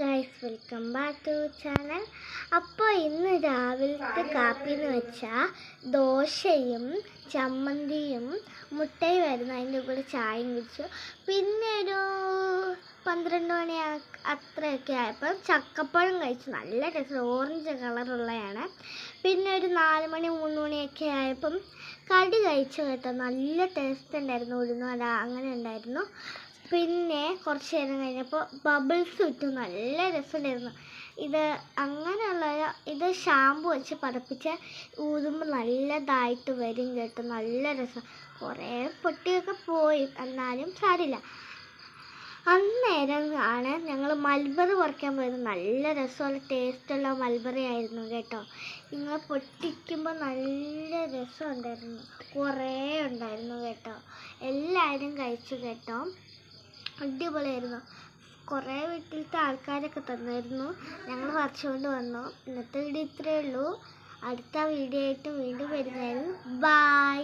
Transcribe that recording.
Guys, welcome back to channel. അപ്പോൾ ഇന്ന് രാവിലത്തെ കാപ്പി എന്ന് വെച്ചാൽ ദോശയും ചമ്മന്തിയും മുട്ടയും ആയിരുന്നു. അതിൻ്റെ കൂടെ ചായയും കുടിച്ചു. പിന്നെ ഒരു 12 മണി അത്രയൊക്കെ ആയപ്പോൾ ചക്കപ്പഴം കഴിച്ചു. നല്ല ടേസ്റ്റ്, ഓറഞ്ച് കളറുള്ളതാണ്. പിന്നെ ഒരു 4 മണി 3 മണിയൊക്കെ ആയപ്പം കടി കഴിച്ചു കേട്ടോ. നല്ല ടേസ്റ്റ് ഉണ്ടായിരുന്നു. ഉഴുന്നുവട അങ്ങനെ ഉണ്ടായിരുന്നു. പിന്നെ കുറച്ച് നേരം കഴിഞ്ഞപ്പോൾ ബബിൾസ് ഇട്ടു. നല്ല രസമുണ്ടായിരുന്നു. ഇത് ഷാമ്പു വെച്ച് പതപ്പിച്ച് ഊതുമ്പോൾ നല്ലതായിട്ട് വരും കേട്ടോ. നല്ല രസം. കുറേ പൊട്ടിയൊക്കെ പോയി, എന്നാലും സാരില്ല. അന്നേരം ആണ് ഞങ്ങൾ മൽബറി പറിക്കാൻ പോയത്. നല്ല രസമുള്ള ടേസ്റ്റുള്ള മൽബറി ആയിരുന്നു കേട്ടോ. നിങ്ങൾ പൊട്ടിക്കുമ്പോൾ നല്ല രസമുണ്ടായിരുന്നു. കുറേ ഉണ്ടായിരുന്നു കേട്ടോ. എല്ലാവരും കഴിച്ചു കേട്ടോ. അടിപൊളിയായിരുന്നു. കുറേ വീട്ടിലത്തെ ആൾക്കാരൊക്കെ തന്നായിരുന്നു. ഞങ്ങൾ പറിച്ചുകൊണ്ട് വന്നു. ഇന്നത്തെ വീഡിയോ ഇത്രയേ ഉള്ളൂ. അടുത്ത വീഡിയോ ആയിട്ട് വീണ്ടും വരുന്നതായിരുന്നു. ബൈ.